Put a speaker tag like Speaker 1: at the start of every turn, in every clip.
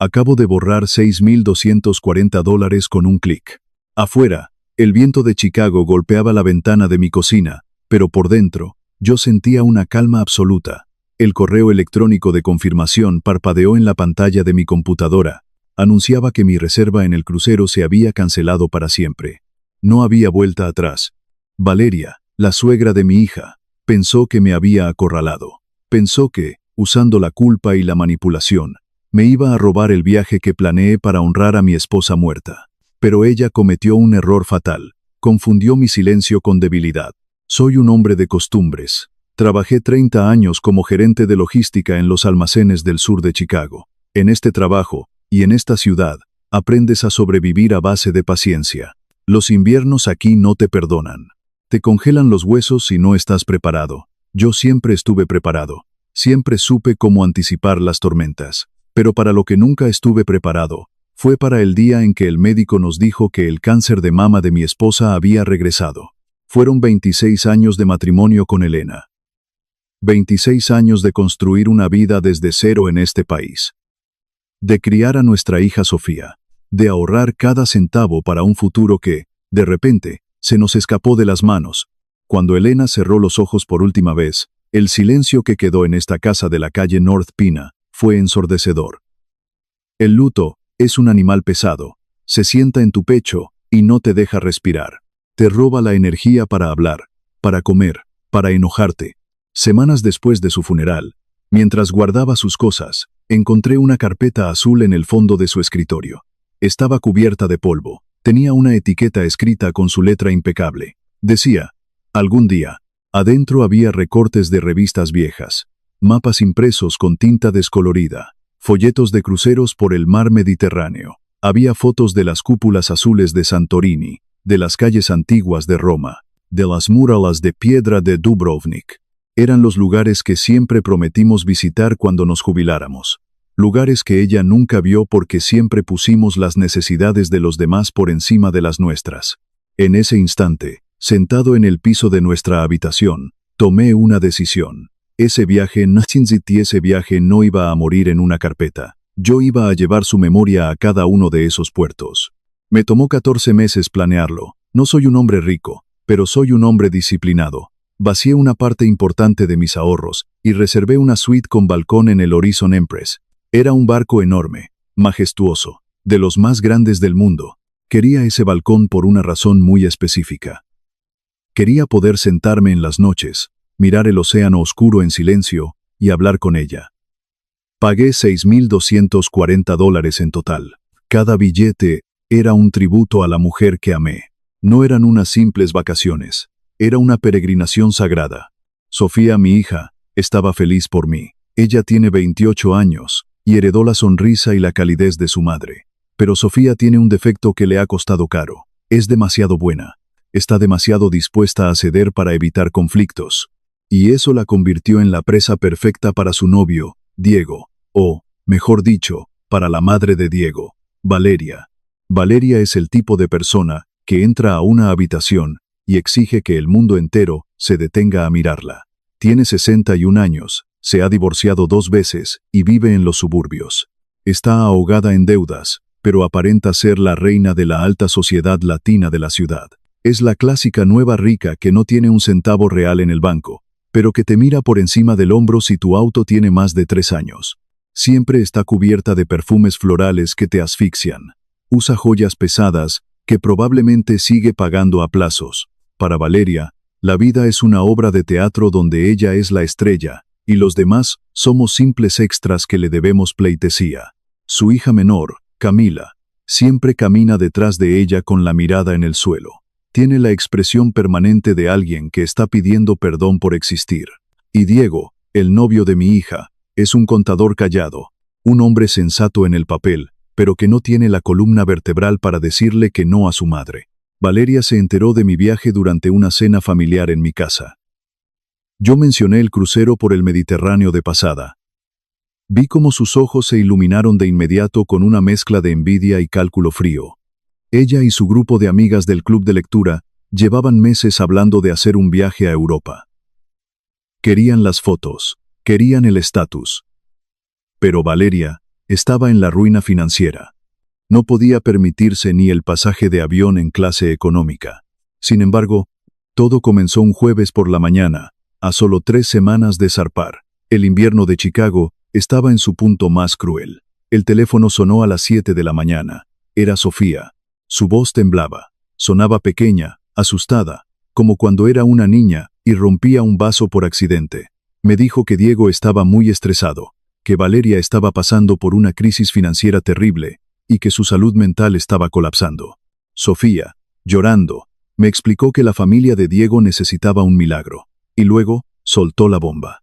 Speaker 1: Acabo de borrar $6,240 con un clic. Afuera, el viento de Chicago golpeaba la ventana de mi cocina, pero por dentro, yo sentía una calma absoluta. El correo electrónico de confirmación parpadeó en la pantalla de mi computadora. Anunciaba que mi reserva en el crucero se había cancelado para siempre. No había vuelta atrás. Valeria, la suegra de mi hija, pensó que me había acorralado. Pensó que, usando la culpa y la manipulación, me iba a robar el viaje que planeé para honrar a mi esposa muerta. Pero ella cometió un error fatal. Confundió mi silencio con debilidad. Soy un hombre de costumbres. Trabajé 30 años como gerente de logística en los almacenes del sur de Chicago. En este trabajo, y en esta ciudad, aprendes a sobrevivir a base de paciencia. Los inviernos aquí no te perdonan. Te congelan los huesos si no estás preparado. Yo siempre estuve preparado. Siempre supe cómo anticipar las tormentas. Pero para lo que nunca estuve preparado, fue para el día en que el médico nos dijo que el cáncer de mama de mi esposa había regresado. Fueron 26 años de matrimonio con Elena. 26 años de construir una vida desde cero en este país. De criar a nuestra hija Sofía. De ahorrar cada centavo para un futuro que, de repente, se nos escapó de las manos. Cuando Elena cerró los ojos por última vez, el silencio que quedó en esta casa de la calle North Pina fue ensordecedor. El luto es un animal pesado. Se sienta en tu pecho y no te deja respirar. Te roba la energía para hablar, para comer, para enojarte. Semanas después de su funeral, mientras guardaba sus cosas, encontré una carpeta azul en el fondo de su escritorio. Estaba cubierta de polvo. Tenía una etiqueta escrita con su letra impecable. Decía, algún día. Adentro había recortes de revistas viejas, mapas impresos con tinta descolorida, folletos de cruceros por el mar Mediterráneo. Había fotos de las cúpulas azules de Santorini, de las calles antiguas de Roma, de las murallas de piedra de Dubrovnik. Eran los lugares que siempre prometimos visitar cuando nos jubiláramos. Lugares que ella nunca vio porque siempre pusimos las necesidades de los demás por encima de las nuestras. En ese instante, sentado en el piso de nuestra habitación, tomé una decisión. Ese viaje no iba a morir en una carpeta. Yo iba a llevar su memoria a cada uno de esos puertos. Me tomó 14 meses planearlo. No soy un hombre rico, pero soy un hombre disciplinado. Vacié una parte importante de mis ahorros y reservé una suite con balcón en el Horizon Empress. Era un barco enorme, majestuoso, de los más grandes del mundo. Quería ese balcón por una razón muy específica. Quería poder sentarme en las noches, mirar el océano oscuro en silencio y hablar con ella. Pagué $6,240 en total. Cada billete era un tributo a la mujer que amé. No eran unas simples vacaciones. Era una peregrinación sagrada. Sofía, mi hija, estaba feliz por mí. Ella tiene 28 años y heredó la sonrisa y la calidez de su madre. Pero Sofía tiene un defecto que le ha costado caro. Es demasiado buena. Está demasiado dispuesta a ceder para evitar conflictos. Y eso la convirtió en la presa perfecta para su novio, Diego. O, mejor dicho, para la madre de Diego, Valeria. Valeria es el tipo de persona que entra a una habitación y exige que el mundo entero se detenga a mirarla. Tiene 61 años, se ha divorciado 2 veces y vive en los suburbios. Está ahogada en deudas, pero aparenta ser la reina de la alta sociedad latina de la ciudad. Es la clásica nueva rica que no tiene un centavo real en el banco, pero que te mira por encima del hombro si tu auto tiene más de 3 años. Siempre está cubierta de perfumes florales que te asfixian. Usa joyas pesadas que probablemente sigue pagando a plazos. Para Valeria, la vida es una obra de teatro donde ella es la estrella, y los demás somos simples extras que le debemos pleitesía. Su hija menor, Camila, siempre camina detrás de ella con la mirada en el suelo. Tiene la expresión permanente de alguien que está pidiendo perdón por existir. Y Diego, el novio de mi hija, es un contador callado, un hombre sensato en el papel, pero que no tiene la columna vertebral para decirle que no a su madre. Valeria se enteró de mi viaje durante una cena familiar en mi casa. Yo mencioné el crucero por el Mediterráneo de pasada. Vi cómo sus ojos se iluminaron de inmediato con una mezcla de envidia y cálculo frío. Ella y su grupo de amigas del club de lectura llevaban meses hablando de hacer un viaje a Europa. Querían las fotos, querían el estatus. Pero Valeria Estaba en la ruina financiera. No podía permitirse ni el pasaje de avión en clase económica. Sin embargo, todo comenzó un jueves por la mañana, a solo 3 semanas de zarpar. El invierno de Chicago estaba en su punto más cruel. El teléfono sonó a las 7 de la mañana. Era Sofía. Su voz temblaba. Sonaba pequeña, asustada, como cuando era una niña y rompía un vaso por accidente. Me dijo que Diego estaba muy estresado, que Valeria estaba pasando por una crisis financiera terrible y que su salud mental estaba colapsando. Sofía, llorando, me explicó que la familia de Diego necesitaba un milagro, y luego soltó la bomba.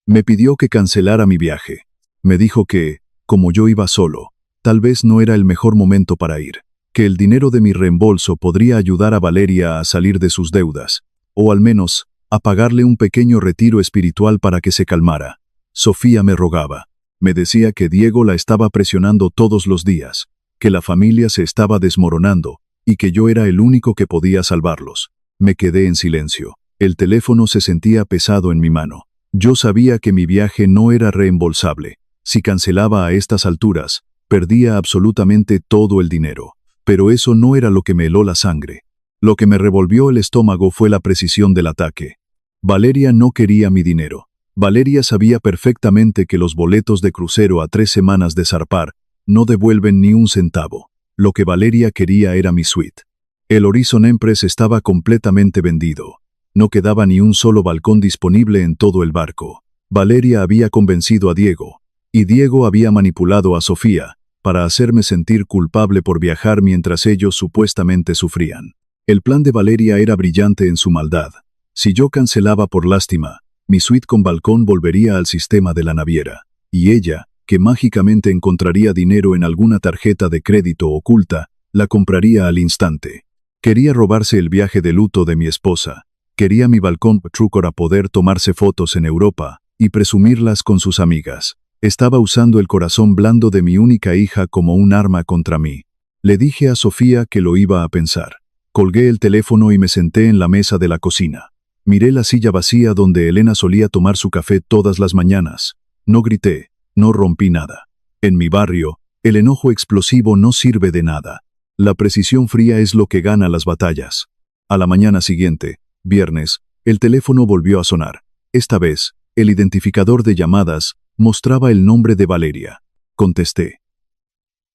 Speaker 1: Me pidió que cancelara mi viaje. Me dijo que, como yo iba solo, tal vez no era el mejor momento para ir, que el dinero de mi reembolso podría ayudar a Valeria a salir de sus deudas, o al menos, a pagarle un pequeño retiro espiritual para que se calmara. Sofía me rogaba. Me decía que Diego la estaba presionando todos los días, que la familia se estaba desmoronando, y que yo era el único que podía salvarlos. Me quedé en silencio. El teléfono se sentía pesado en mi mano. Yo sabía que mi viaje no era reembolsable. Si cancelaba a estas alturas, perdía absolutamente todo el dinero. Pero eso no era lo que me heló la sangre. Lo que me revolvió el estómago fue la precisión del ataque. Valeria no quería mi dinero. Valeria sabía perfectamente que los boletos de crucero a 3 semanas de zarpar no devuelven ni un centavo. Lo que Valeria quería era mi suite. El Horizon Empress estaba completamente vendido. No quedaba ni un solo balcón disponible en todo el barco. Valeria había convencido a Diego, y Diego había manipulado a Sofía para hacerme sentir culpable por viajar mientras ellos supuestamente sufrían. El plan de Valeria era brillante en su maldad. Si yo cancelaba por lástima, mi suite con balcón volvería al sistema de la naviera, y ella, que mágicamente encontraría dinero en alguna tarjeta de crédito oculta, la compraría al instante. Quería robarse el viaje de luto de mi esposa. Quería mi balcón para poder tomarse fotos en Europa y presumirlas con sus amigas. Estaba usando el corazón blando de mi única hija como un arma contra mí. Le dije a Sofía que lo iba a pensar. Colgué el teléfono y me senté en la mesa de la cocina. Miré la silla vacía donde Elena solía tomar su café todas las mañanas. No grité, no rompí nada. En mi barrio, el enojo explosivo no sirve de nada. La precisión fría es lo que gana las batallas. A la mañana siguiente, viernes, el teléfono volvió a sonar. Esta vez, el identificador de llamadas mostraba el nombre de Valeria. Contesté.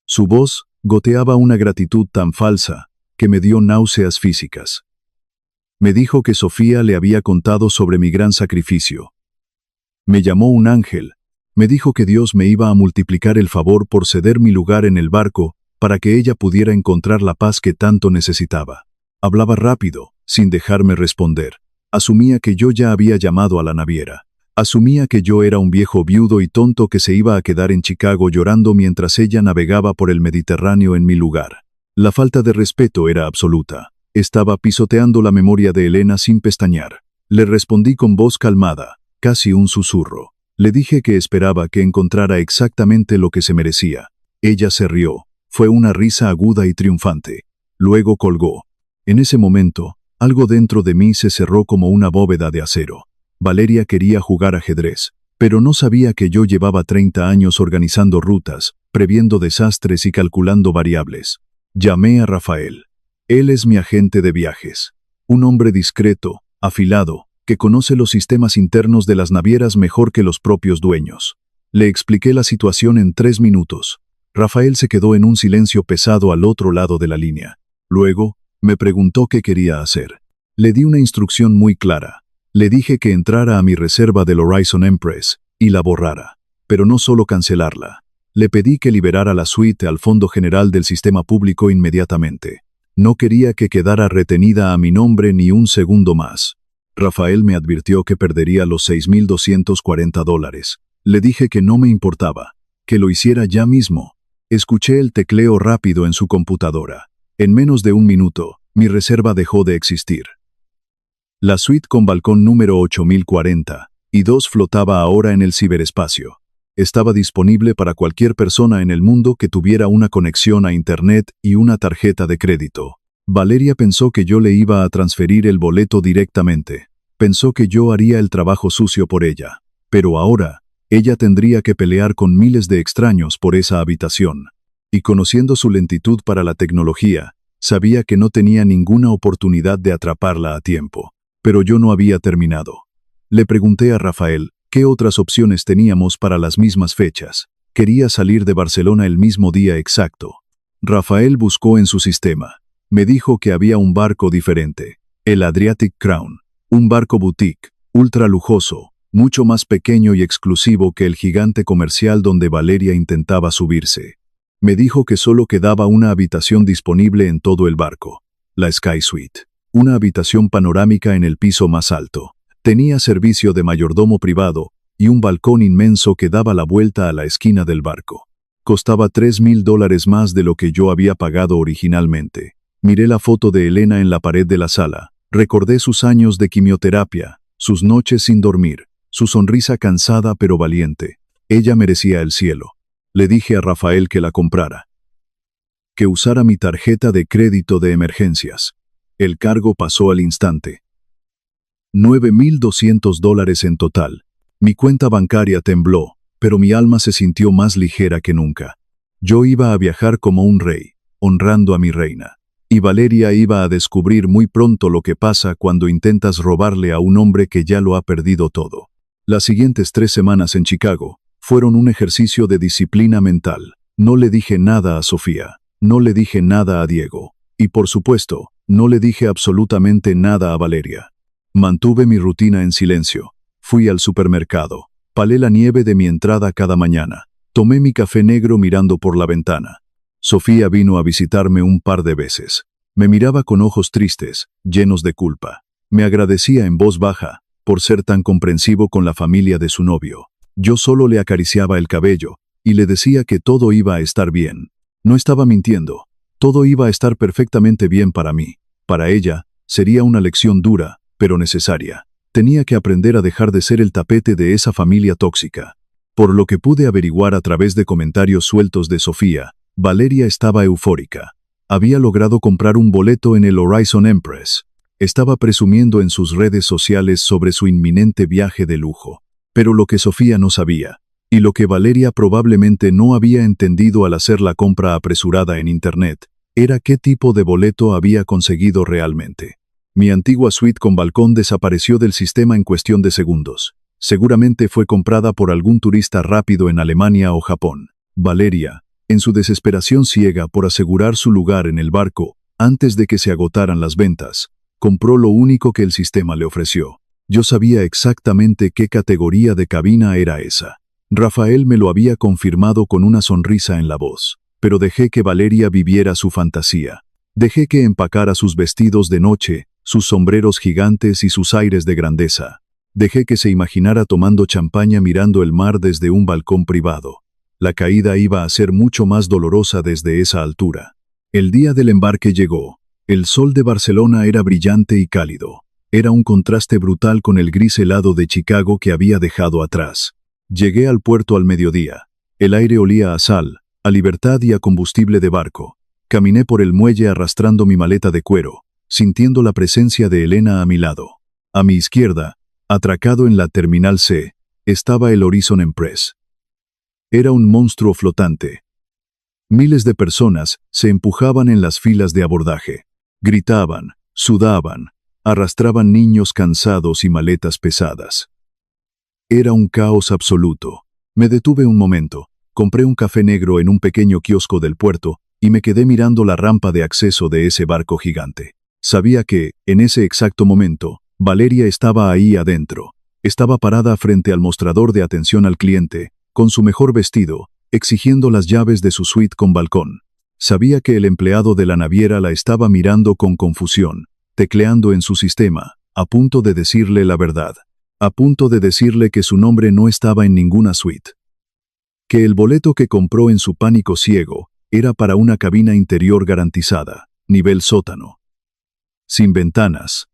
Speaker 1: Su voz goteaba una gratitud tan falsa que me dio náuseas físicas. Me dijo que Sofía le había contado sobre mi gran sacrificio. Me llamó un ángel. Me dijo que Dios me iba a multiplicar el favor por ceder mi lugar en el barco para que ella pudiera encontrar la paz que tanto necesitaba. Hablaba rápido, sin dejarme responder. Asumía que yo ya había llamado a la naviera. Asumía que yo era un viejo viudo y tonto que se iba a quedar en Chicago llorando mientras ella navegaba por el Mediterráneo en mi lugar. La falta de respeto era absoluta. Estaba pisoteando la memoria de Elena sin pestañear. Le respondí con voz calmada, casi un susurro. Le dije que esperaba que encontrara exactamente lo que se merecía. Ella se rió. Fue una risa aguda y triunfante. Luego colgó. En ese momento, algo dentro de mí se cerró como una bóveda de acero. Valeria quería jugar ajedrez, pero no sabía que yo llevaba 30 años organizando rutas, previendo desastres y calculando variables. Llamé a Rafael. Él es mi agente de viajes. Un hombre discreto, afilado, que conoce los sistemas internos de las navieras mejor que los propios dueños. Le expliqué la situación en 3 minutos. Rafael se quedó en un silencio pesado al otro lado de la línea. Luego, me preguntó qué quería hacer. Le di una instrucción muy clara. Le dije que entrara a mi reserva del Horizon Empress y la borrara. Pero no solo cancelarla. Le pedí que liberara la suite al Fondo General del Sistema Público inmediatamente. No quería que quedara retenida a mi nombre ni un segundo más. Rafael me advirtió que perdería los $6,240. Le dije que no me importaba, que lo hiciera ya mismo. Escuché el tecleo rápido en su computadora. En menos de 1 minuto, mi reserva dejó de existir. La suite con balcón número 8040-2 flotaba ahora en el ciberespacio. Estaba disponible para cualquier persona en el mundo que tuviera una conexión a Internet y una tarjeta de crédito. Valeria pensó que yo le iba a transferir el boleto directamente. Pensó que yo haría el trabajo sucio por ella. Pero ahora, Ella tendría que pelear con miles de extraños por esa habitación. Y conociendo su lentitud para la tecnología, sabía que no tenía ninguna oportunidad de atraparla a tiempo. Pero yo no había terminado. Le pregunté a Rafael qué otras opciones teníamos para las mismas fechas. Quería salir de Barcelona el mismo día exacto. Rafael buscó en su sistema. Me dijo que había un barco diferente, el Adriatic Crown, un barco boutique, ultra lujoso, mucho más pequeño y exclusivo que el gigante comercial donde Valeria intentaba subirse. Me dijo que solo quedaba una habitación disponible en todo el barco, la Sky Suite, una habitación panorámica en el piso más alto. Tenía servicio de mayordomo privado y un balcón inmenso que daba la vuelta a la esquina del barco. Costaba $3,000 más de lo que yo había pagado originalmente. Miré la foto de Elena en la pared de la sala. Recordé sus años de quimioterapia, sus noches sin dormir, su sonrisa cansada pero valiente. Ella merecía el cielo. Le dije a Rafael que la comprara. Que usara mi tarjeta de crédito de emergencias. El cargo pasó al instante. $9,200 en total. Mi cuenta bancaria tembló, pero mi alma se sintió más ligera que nunca. Yo iba a viajar como un rey, honrando a mi reina. Y Valeria iba a descubrir muy pronto lo que pasa cuando intentas robarle a un hombre que ya lo ha perdido todo. Las siguientes 3 semanas en Chicago fueron un ejercicio de disciplina mental. No le dije nada a Sofía, no le dije nada a Diego, y por supuesto, no le dije absolutamente nada a Valeria. Mantuve mi rutina en silencio. Fui al supermercado. Palé la nieve de mi entrada cada mañana. Tomé mi café negro mirando por la ventana. Sofía vino a visitarme un par de veces. Me miraba con ojos tristes, llenos de culpa. Me agradecía en voz baja por ser tan comprensivo con la familia de su novio. Yo solo le acariciaba el cabello y le decía que todo iba a estar bien. No estaba mintiendo. Todo iba a estar perfectamente bien para mí. Para ella, sería una lección dura, pero necesaria. Tenía que aprender a dejar de ser el tapete de esa familia tóxica. Por lo que pude averiguar a través de comentarios sueltos de Sofía, Valeria estaba eufórica. Había logrado comprar un boleto en el Horizon Empress. Estaba presumiendo en sus redes sociales sobre su inminente viaje de lujo. Pero lo que Sofía no sabía, y lo que Valeria probablemente no había entendido al hacer la compra apresurada en Internet, era qué tipo de boleto había conseguido realmente. Mi antigua suite con balcón desapareció del sistema en cuestión de segundos. Seguramente fue comprada por algún turista rápido en Alemania o Japón. Valeria, en su desesperación ciega por asegurar su lugar en el barco, antes de que se agotaran las ventas, compró lo único que el sistema le ofreció. Yo sabía exactamente qué categoría de cabina era esa. Rafael me lo había confirmado con una sonrisa en la voz, pero dejé que Valeria viviera su fantasía. Dejé que empacara sus vestidos de noche, sus sombreros gigantes y sus aires de grandeza. Dejé que se imaginara tomando champaña mirando el mar desde un balcón privado. La caída iba a ser mucho más dolorosa desde esa altura. El día del embarque llegó. El sol de Barcelona era brillante y cálido. Era un contraste brutal con el gris helado de Chicago que había dejado atrás. Llegué al puerto al mediodía. El aire olía a sal, a libertad y a combustible de barco. Caminé por el muelle arrastrando mi maleta de cuero, sintiendo la presencia de Elena a mi lado. A mi izquierda, atracado en la Terminal C, estaba el Horizon Empress. Era un monstruo flotante. Miles de personas se empujaban en las filas de abordaje. Gritaban, sudaban, arrastraban niños cansados y maletas pesadas. Era un caos absoluto. Me detuve un momento, compré un café negro en un pequeño kiosco del puerto y me quedé mirando la rampa de acceso de ese barco gigante. Sabía que, en ese exacto momento, Valeria estaba ahí adentro. Estaba parada frente al mostrador de atención al cliente, con su mejor vestido, exigiendo las llaves de su suite con balcón. Sabía que el empleado de la naviera la estaba mirando con confusión, tecleando en su sistema, a punto de decirle la verdad. A punto de decirle que su nombre no estaba en ninguna suite. Que el boleto que compró en su pánico ciego era para una cabina interior garantizada, nivel sótano. Sin ventanas.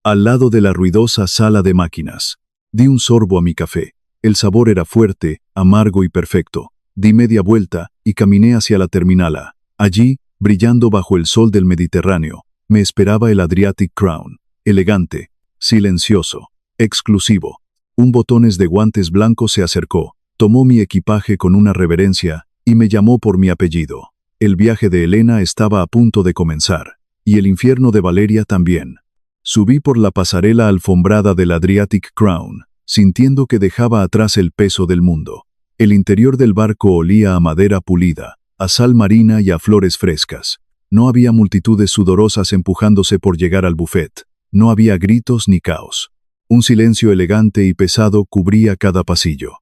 Speaker 1: Al lado de la ruidosa sala de máquinas. Di un sorbo a mi café. El sabor era fuerte, amargo y perfecto. Di media vuelta y caminé hacia la terminal A. Allí, brillando bajo el sol del Mediterráneo, me esperaba el Adriatic Crown. Elegante, silencioso, exclusivo. Un botones de guantes blancos se acercó, tomó mi equipaje con una reverencia y me llamó por mi apellido. El viaje de Elena estaba a punto de comenzar, y el infierno de Valeria también. Subí por la pasarela alfombrada del Adriatic Crown, sintiendo que dejaba atrás el peso del mundo. El interior del barco olía a madera pulida, a sal marina y a flores frescas. No había multitudes sudorosas empujándose por llegar al buffet. No había gritos ni caos. Un silencio elegante y pesado cubría cada pasillo.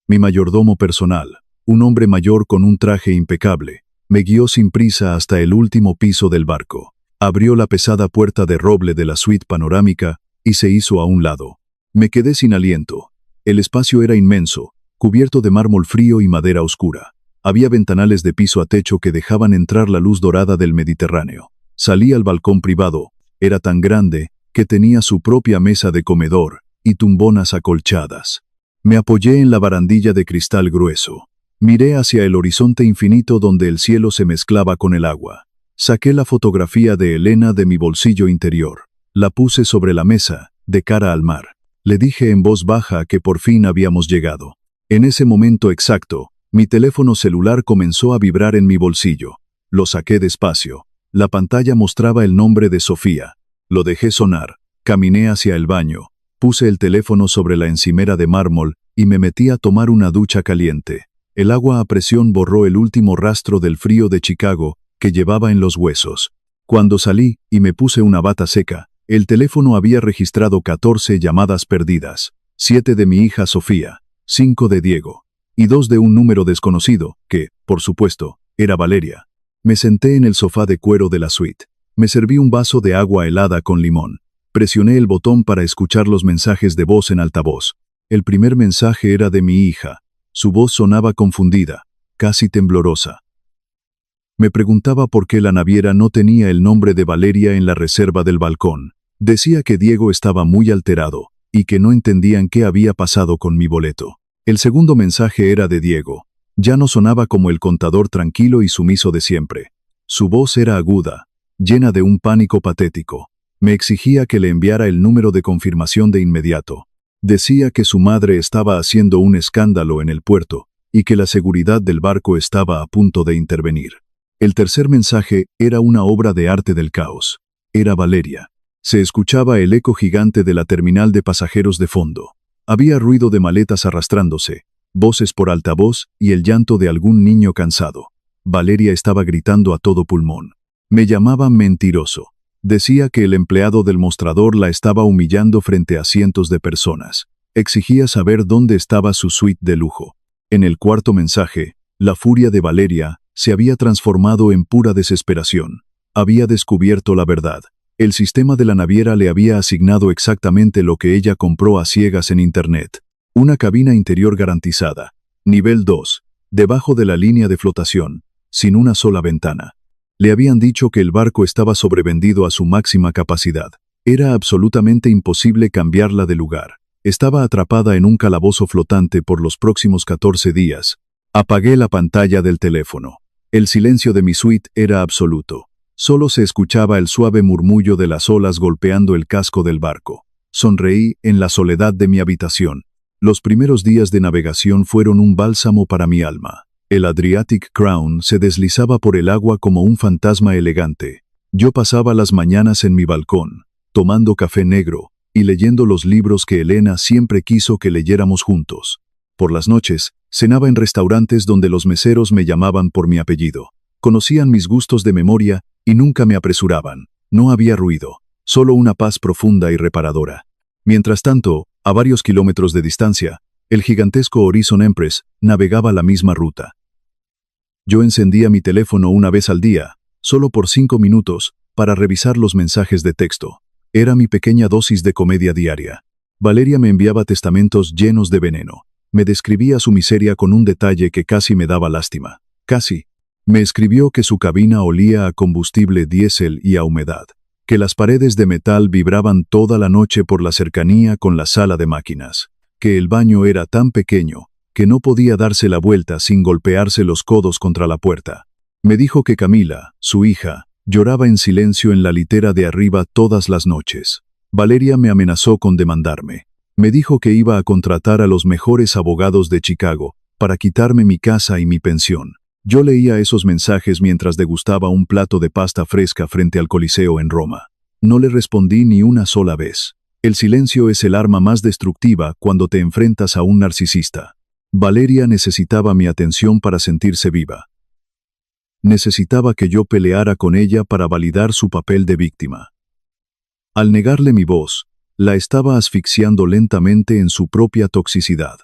Speaker 1: Mi mayordomo personal, un hombre mayor con un traje impecable, me guió sin prisa hasta el último piso del barco. Abrió la pesada puerta de roble de la suite panorámica y se hizo a un lado. Me quedé sin aliento. El espacio era inmenso, cubierto de mármol frío y madera oscura. Había ventanales de piso a techo que dejaban entrar la luz dorada del Mediterráneo. Salí al balcón privado. Era tan grande que tenía su propia mesa de comedor y tumbonas acolchadas. Me apoyé en la barandilla de cristal grueso. Miré hacia el horizonte infinito donde el cielo se mezclaba con el agua. Saqué la fotografía de Elena de mi bolsillo interior. La puse sobre la mesa, de cara al mar. Le dije en voz baja que por fin habíamos llegado. En ese momento exacto, mi teléfono celular comenzó a vibrar en mi bolsillo. Lo saqué despacio. La pantalla mostraba el nombre de Sofía. Lo dejé sonar. Caminé hacia el baño. Puse el teléfono sobre la encimera de mármol y me metí a tomar una ducha caliente. El agua a presión borró el último rastro del frío de Chicago que llevaba en los huesos. Cuando salí y me puse una bata seca, el teléfono había registrado 14 llamadas perdidas, 7 de mi hija Sofía, 5 de Diego, y 2 de un número desconocido, que, por supuesto, era Valeria. Me senté en el sofá de cuero de la suite. Me serví un vaso de agua helada con limón. Presioné el botón para escuchar los mensajes de voz en altavoz. El primer mensaje era de mi hija. Su voz sonaba confundida, casi temblorosa. Me preguntaba por qué la naviera no tenía el nombre de Valeria en la reserva del balcón. Decía que Diego estaba muy alterado y que no entendían qué había pasado con mi boleto. El segundo mensaje era de Diego. Ya no sonaba como el contador tranquilo y sumiso de siempre. Su voz era aguda, llena de un pánico patético. Me exigía que le enviara el número de confirmación de inmediato. Decía que su madre estaba haciendo un escándalo en el puerto y que la seguridad del barco estaba a punto de intervenir. El tercer mensaje era una obra de arte del caos. Era Valeria. Se escuchaba el eco gigante de la terminal de pasajeros de fondo. Había ruido de maletas arrastrándose, voces por altavoz y el llanto de algún niño cansado. Valeria estaba gritando a todo pulmón. Me llamaba mentiroso. Decía que el empleado del mostrador la estaba humillando frente a cientos de personas. Exigía saber dónde estaba su suite de lujo. En el cuarto mensaje, la furia de Valeria se había transformado en pura desesperación. Había descubierto la verdad. El sistema de la naviera le había asignado exactamente lo que ella compró a ciegas en Internet. Una cabina interior garantizada. Nivel 2. Debajo de la línea de flotación. Sin una sola ventana. Le habían dicho que el barco estaba sobrevendido a su máxima capacidad. Era absolutamente imposible cambiarla de lugar. Estaba atrapada en un calabozo flotante por los próximos 14 días. Apagué la pantalla del teléfono. El silencio de mi suite era absoluto. Solo se escuchaba el suave murmullo de las olas golpeando el casco del barco. Sonreí en la soledad de mi habitación. Los primeros días de navegación fueron un bálsamo para mi alma. El Adriatic Crown se deslizaba por el agua como un fantasma elegante. Yo pasaba las mañanas en mi balcón, tomando café negro y leyendo los libros que Elena siempre quiso que leyéramos juntos. Por las noches, cenaba en restaurantes donde los meseros me llamaban por mi apellido. Conocían mis gustos de memoria y nunca me apresuraban. No había ruido, solo una paz profunda y reparadora. Mientras tanto, a varios kilómetros de distancia, el gigantesco Horizon Empress navegaba la misma ruta. Yo encendía mi teléfono una vez al día, solo por 5 minutos, para revisar los mensajes de texto. Era mi pequeña dosis de comedia diaria. Valeria me enviaba testamentos llenos de veneno. Me describía su miseria con un detalle que casi me daba lástima. Casi. Me escribió que su cabina olía a combustible diésel y a humedad, que las paredes de metal vibraban toda la noche por la cercanía con la sala de máquinas, que el baño era tan pequeño que no podía darse la vuelta sin golpearse los codos contra la puerta. Me dijo que Camila, su hija, lloraba en silencio en la litera de arriba todas las noches. Valeria me amenazó con demandarme. Me dijo que iba a contratar a los mejores abogados de Chicago para quitarme mi casa y mi pensión. Yo leía esos mensajes mientras degustaba un plato de pasta fresca frente al Coliseo en Roma. No le respondí ni una sola vez. El silencio es el arma más destructiva cuando te enfrentas a un narcisista. Valeria necesitaba mi atención para sentirse viva. Necesitaba que yo peleara con ella para validar su papel de víctima. Al negarle mi voz, la estaba asfixiando lentamente en su propia toxicidad.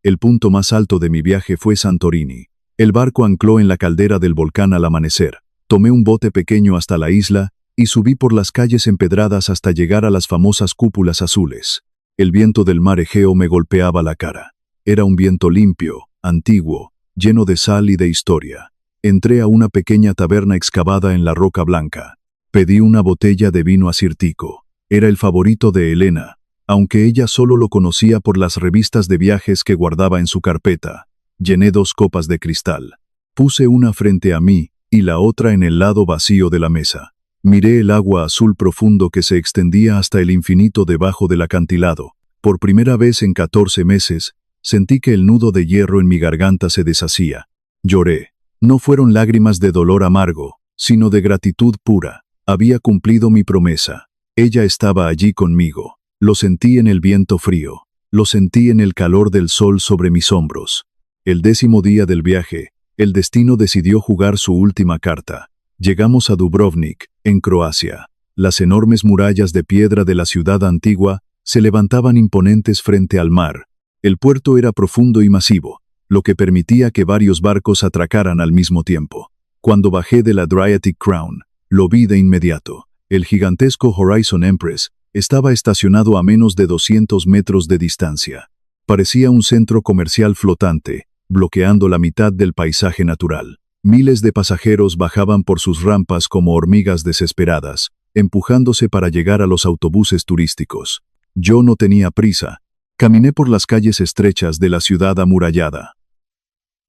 Speaker 1: El punto más alto de mi viaje fue Santorini. El barco ancló en la caldera del volcán al amanecer. Tomé un bote pequeño hasta la isla y subí por las calles empedradas hasta llegar a las famosas cúpulas azules. El viento del mar Egeo me golpeaba la cara. Era un viento limpio, antiguo, lleno de sal y de historia. Entré a una pequeña taberna excavada en la roca blanca. Pedí una botella de vino asirtico. Era el favorito de Elena, aunque ella solo lo conocía por las revistas de viajes que guardaba en su carpeta. Llené 2 copas de cristal. Puse una frente a mí y la otra en el lado vacío de la mesa. Miré el agua azul profundo que se extendía hasta el infinito debajo del acantilado. Por primera vez en 14 meses, sentí que el nudo de hierro en mi garganta se deshacía. Lloré. No fueron lágrimas de dolor amargo, sino de gratitud pura. Había cumplido mi promesa. Ella estaba allí conmigo. Lo sentí en el viento frío. Lo sentí en el calor del sol sobre mis hombros. El 10º día del viaje, el destino decidió jugar su última carta. Llegamos a Dubrovnik, en Croacia. Las enormes murallas de piedra de la ciudad antigua se levantaban imponentes frente al mar. El puerto era profundo y masivo, lo que permitía que varios barcos atracaran al mismo tiempo. Cuando bajé de la Adriatic Crown, lo vi de inmediato. El gigantesco Horizon Empress estaba estacionado a menos de 200 metros de distancia. Parecía un centro comercial flotante, bloqueando la mitad del paisaje natural. Miles de pasajeros bajaban por sus rampas como hormigas desesperadas, empujándose para llegar a los autobuses turísticos. Yo no tenía prisa. Caminé por las calles estrechas de la ciudad amurallada.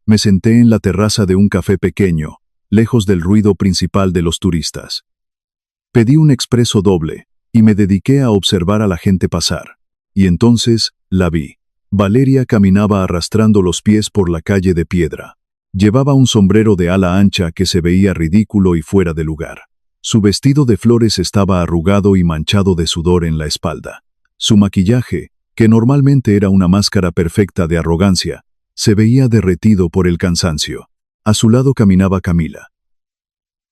Speaker 1: Me senté en la terraza de un café pequeño, lejos del ruido principal de los turistas. Pedí un expreso doble, y me dediqué a observar a la gente pasar. Y entonces, la vi. Valeria caminaba arrastrando los pies por la calle de piedra. Llevaba un sombrero de ala ancha que se veía ridículo y fuera de lugar. Su vestido de flores estaba arrugado y manchado de sudor en la espalda. Su maquillaje, que normalmente era una máscara perfecta de arrogancia, se veía derretido por el cansancio. A su lado caminaba Camila.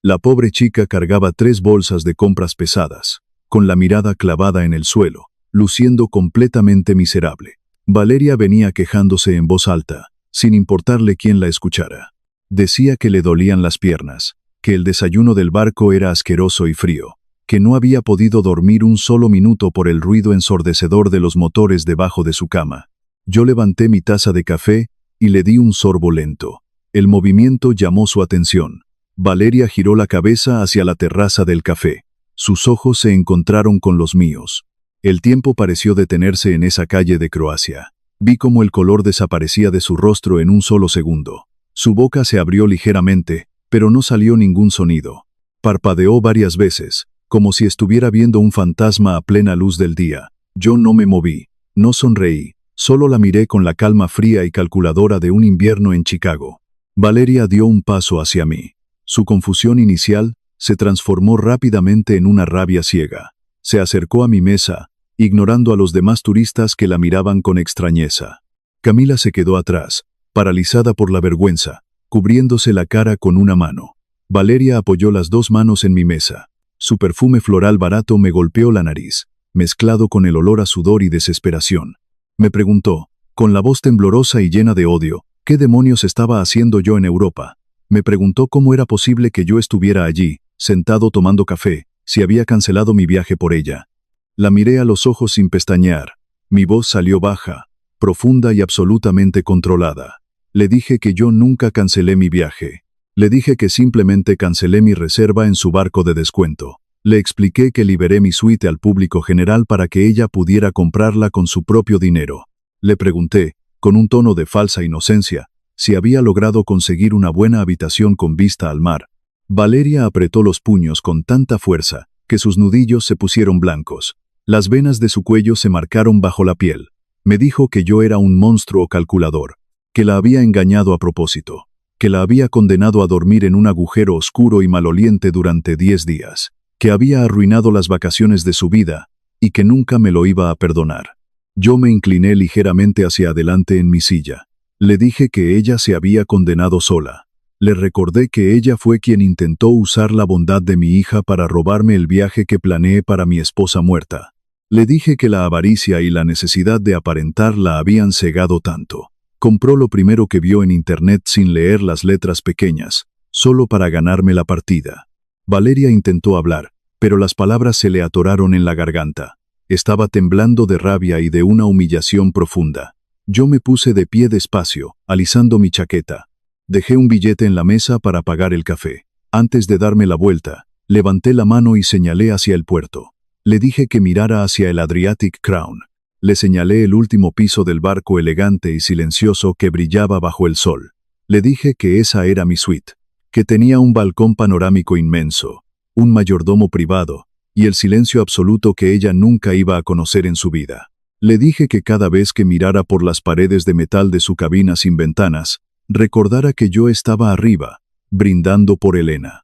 Speaker 1: La pobre chica cargaba 3 bolsas de compras pesadas, con la mirada clavada en el suelo, luciendo completamente miserable. Valeria venía quejándose en voz alta, sin importarle quién la escuchara. Decía que le dolían las piernas, que el desayuno del barco era asqueroso y frío, que no había podido dormir un solo minuto por el ruido ensordecedor de los motores debajo de su cama. Yo levanté mi taza de café y le di un sorbo lento. El movimiento llamó su atención. Valeria giró la cabeza hacia la terraza del café. Sus ojos se encontraron con los míos. El tiempo pareció detenerse en esa calle de Croacia. Vi cómo el color desaparecía de su rostro en un solo segundo. Su boca se abrió ligeramente, pero no salió ningún sonido. Parpadeó varias veces, como si estuviera viendo un fantasma a plena luz del día. Yo no me moví, no sonreí, solo la miré con la calma fría y calculadora de un invierno en Chicago. Valeria dio un paso hacia mí. Su confusión inicial se transformó rápidamente en una rabia ciega. Se acercó a mi mesa, ignorando a los demás turistas que la miraban con extrañeza. Camila se quedó atrás, paralizada por la vergüenza, cubriéndose la cara con una mano. Valeria apoyó las 2 manos en mi mesa. Su perfume floral barato me golpeó la nariz, mezclado con el olor a sudor y desesperación. Me preguntó, con la voz temblorosa y llena de odio, ¿qué demonios estaba haciendo yo en Europa? Me preguntó cómo era posible que yo estuviera allí, sentado tomando café, si había cancelado mi viaje por ella. La miré a los ojos sin pestañear. Mi voz salió baja, profunda y absolutamente controlada. Le dije que yo nunca cancelé mi viaje. Le dije que simplemente cancelé mi reserva en su barco de descuento. Le expliqué que liberé mi suite al público general para que ella pudiera comprarla con su propio dinero. Le pregunté, con un tono de falsa inocencia, si había logrado conseguir una buena habitación con vista al mar. Valeria apretó los puños con tanta fuerza que sus nudillos se pusieron blancos. Las venas de su cuello se marcaron bajo la piel. Me dijo que yo era un monstruo calculador, que la había engañado a propósito, que la había condenado a dormir en un agujero oscuro y maloliente durante 10 días, que había arruinado las vacaciones de su vida y que nunca me lo iba a perdonar. Yo me incliné ligeramente hacia adelante en mi silla. Le dije que ella se había condenado sola. Le recordé que ella fue quien intentó usar la bondad de mi hija para robarme el viaje que planeé para mi esposa muerta. Le dije que la avaricia y la necesidad de aparentar la habían cegado tanto. Compró lo primero que vio en internet sin leer las letras pequeñas, solo para ganarme la partida. Valeria intentó hablar, pero las palabras se le atoraron en la garganta. Estaba temblando de rabia y de una humillación profunda. Yo me puse de pie despacio, alisando mi chaqueta. Dejé un billete en la mesa para pagar el café. Antes de darme la vuelta, levanté la mano y señalé hacia el puerto. Le dije que mirara hacia el Adriatic Crown. Le señalé el último piso del barco elegante y silencioso que brillaba bajo el sol. Le dije que esa era mi suite, que tenía un balcón panorámico inmenso, un mayordomo privado, y el silencio absoluto que ella nunca iba a conocer en su vida. Le dije que cada vez que mirara por las paredes de metal de su cabina sin ventanas, recordara que yo estaba arriba, brindando por Elena.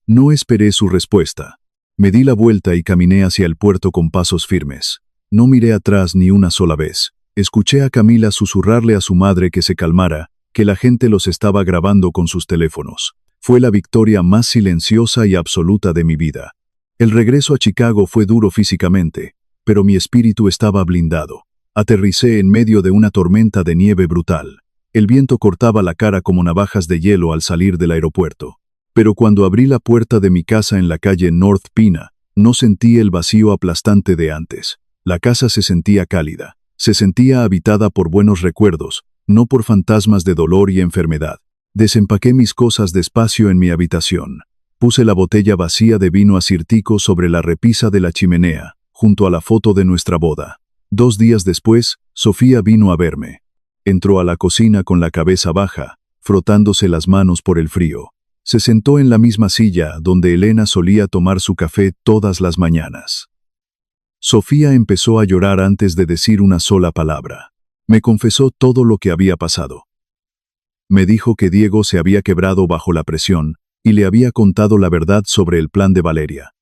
Speaker 1: No esperé su respuesta. Me di la vuelta y caminé hacia el puerto con pasos firmes. No miré atrás ni una sola vez. Escuché a Camila susurrarle a su madre que se calmara, que la gente los estaba grabando con sus teléfonos. Fue la victoria más silenciosa y absoluta de mi vida. El regreso a Chicago fue duro físicamente, pero mi espíritu estaba blindado. Aterricé en medio de una tormenta de nieve brutal. El viento cortaba la cara como navajas de hielo al salir del aeropuerto. Pero cuando abrí la puerta de mi casa en la calle North Pina, no sentí el vacío aplastante de antes. La casa se sentía cálida. Se sentía habitada por buenos recuerdos, no por fantasmas de dolor y enfermedad. Desempaqué mis cosas despacio en mi habitación. Puse la botella vacía de vino asirtico sobre la repisa de la chimenea, junto a la foto de nuestra boda. 2 días después, Sofía vino a verme. Entró a la cocina con la cabeza baja, frotándose las manos por el frío. Se sentó en la misma silla donde Elena solía tomar su café todas las mañanas. Sofía empezó a llorar antes de decir una sola palabra. Me confesó todo lo que había pasado. Me dijo que Diego se había quebrado bajo la presión, y le había contado la verdad sobre el plan de Valeria.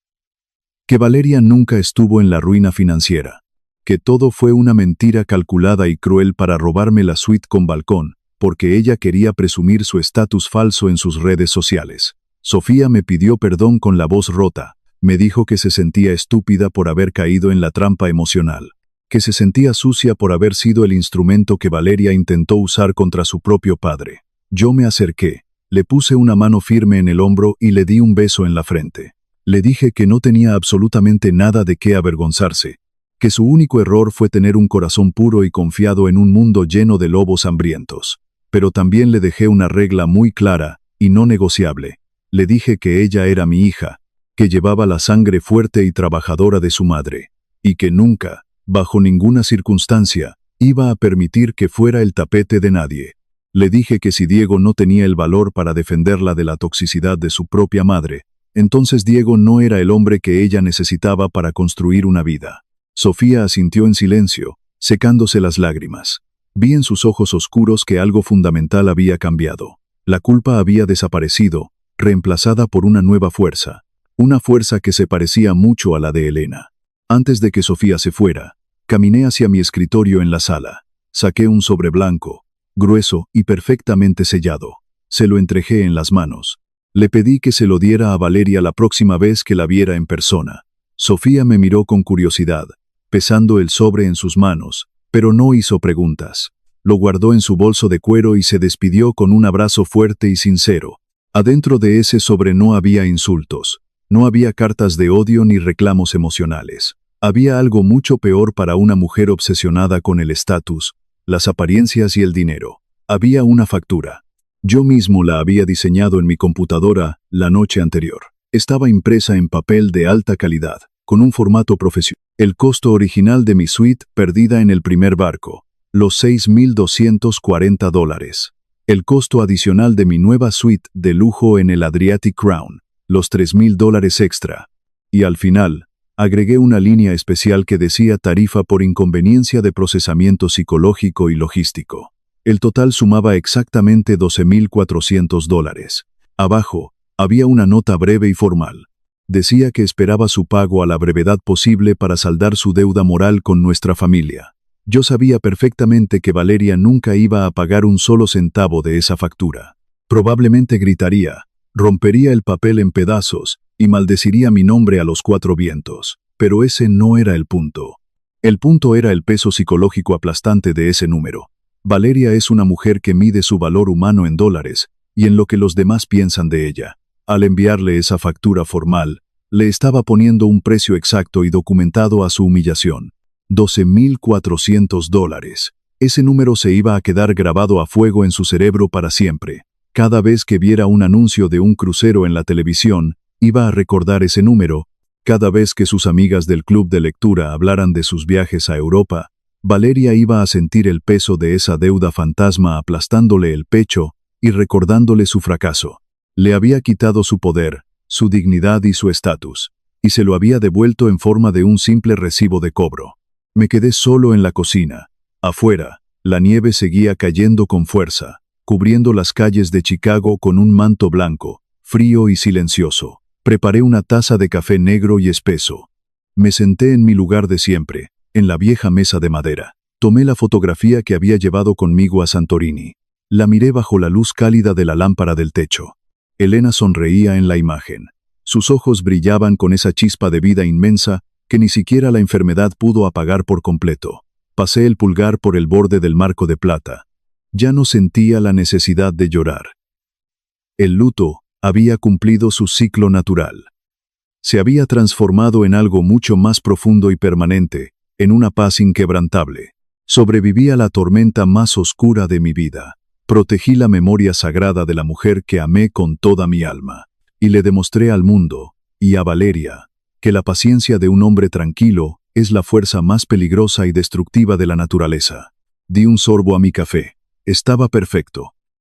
Speaker 1: Que Valeria nunca estuvo en la ruina financiera. Que todo fue una mentira calculada y cruel para robarme la suite con balcón, porque ella quería presumir su estatus falso en sus redes sociales. Sofía me pidió perdón con la voz rota. Me dijo que se sentía estúpida por haber caído en la trampa emocional. Que se sentía sucia por haber sido el instrumento que Valeria intentó usar contra su propio padre. Yo me acerqué. Le puse una mano firme en el hombro y le di un beso en la frente. Le dije que no tenía absolutamente nada de qué avergonzarse, que su único error fue tener un corazón puro y confiado en un mundo lleno de lobos hambrientos. Pero también le dejé una regla muy clara y no negociable. Le dije que ella era mi hija, que llevaba la sangre fuerte y trabajadora de su madre, y que nunca, bajo ninguna circunstancia, iba a permitir que fuera el tapete de nadie. Le dije que si Diego no tenía el valor para defenderla de la toxicidad de su propia madre, entonces Diego no era el hombre que ella necesitaba para construir una vida. Sofía asintió en silencio, secándose las lágrimas. Vi en sus ojos oscuros que algo fundamental había cambiado. La culpa había desaparecido, reemplazada por una nueva fuerza. Una fuerza que se parecía mucho a la de Elena. Antes de que Sofía se fuera, caminé hacia mi escritorio en la sala. Saqué un sobre blanco, grueso y perfectamente sellado. Se lo entregué en las manos. Le pedí que se lo diera a Valeria la próxima vez que la viera en persona. Sofía me miró con curiosidad, pesando el sobre en sus manos, pero no hizo preguntas. Lo guardó en su bolso de cuero y se despidió con un abrazo fuerte y sincero. Adentro de ese sobre no había insultos, no había cartas de odio ni reclamos emocionales. Había algo mucho peor para una mujer obsesionada con el estatus, las apariencias y el dinero. Había una factura. Yo mismo la había diseñado en mi computadora la noche anterior. Estaba impresa en papel de alta calidad, con un formato profesional. El costo original de mi suite perdida en el primer barco, los $6,240. El costo adicional de mi nueva suite de lujo en el Adriatic Crown, los $3,000 extra. Y al final, Agregué una línea especial que decía tarifa por inconveniencia de procesamiento psicológico y logístico. El total sumaba exactamente $12,400. Abajo, había una nota breve y formal. Decía que esperaba su pago a la brevedad posible para saldar su deuda moral con nuestra familia. Yo sabía perfectamente que Valeria nunca iba a pagar un solo centavo de esa factura. Probablemente gritaría, rompería el papel en pedazos y maldeciría mi nombre a los cuatro vientos. Pero ese no era el punto. El punto era el peso psicológico aplastante de ese número. Valeria es una mujer que mide su valor humano en dólares y en lo que los demás piensan de ella. Al enviarle esa factura formal, le estaba poniendo un precio exacto y documentado a su humillación. $12,400. Ese número se iba a quedar grabado a fuego en su cerebro para siempre. Cada vez que viera un anuncio de un crucero en la televisión, iba a recordar ese número. Cada vez que sus amigas del club de lectura hablaran de sus viajes a Europa, Valeria iba a sentir el peso de esa deuda fantasma aplastándole el pecho y recordándole su fracaso. Le había quitado su poder, su dignidad y su estatus, y se lo había devuelto en forma de un simple recibo de cobro. Me quedé solo en la cocina. Afuera, la nieve seguía cayendo con fuerza, cubriendo las calles de Chicago con un manto blanco, frío y silencioso. Preparé una taza de café negro y espeso. Me senté en mi lugar de siempre, en la vieja mesa de madera. Tomé la fotografía que había llevado conmigo a Santorini. La miré bajo la luz cálida de la lámpara del techo. Elena sonreía en la imagen. Sus ojos brillaban con esa chispa de vida inmensa que ni siquiera la enfermedad pudo apagar por completo. Pasé el pulgar por el borde del marco de plata. Ya no sentía la necesidad de llorar. El luto había cumplido su ciclo natural. Se había transformado en algo mucho más profundo y permanente, en una paz inquebrantable. Sobreviví a la tormenta más oscura de mi vida. Protegí la memoria sagrada de la mujer que amé con toda mi alma. Y le demostré al mundo, y a Valeria, que la paciencia de un hombre tranquilo es la fuerza más peligrosa y destructiva de la naturaleza. Di un sorbo a mi café. Estaba perfecto.